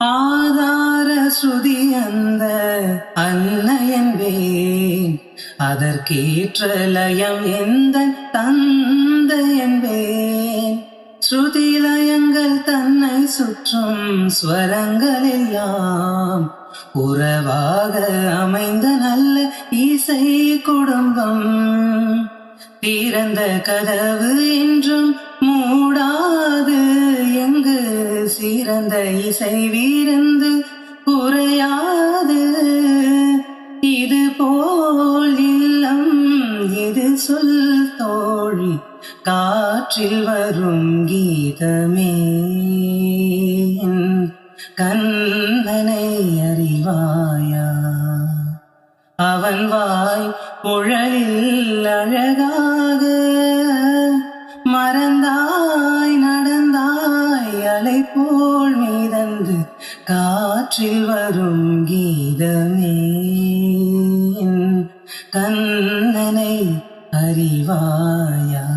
ஆதார ஸ்ருதி அந்த அன்னையன்பேன், அதற்கேற்ற லயம் எந்த தந்தை என்பேன். ஸ்ருதி லயங்கள் தன்னை சுற்றும் ஸ்வரங்கள் எல்லாம் உறவாக அமைந்த நல்ல இசை குடும்பம். திறந்த கதவு என்றும் மூடாது, எங்கு சிறந்த இசை வீரந்து குறையாது. இது போல் இல்லம் இது சொல் தோழி, காற்றில் வரும் கீதமே. கண்ணனை அறிவாயா, அவன் வாய் குழலில் அழகாக மறந்தாய் நடந்தாய் அலை போல் மீதந்து காற்றில் வரும் கீதமே. கண்ணனை அறிவாயா.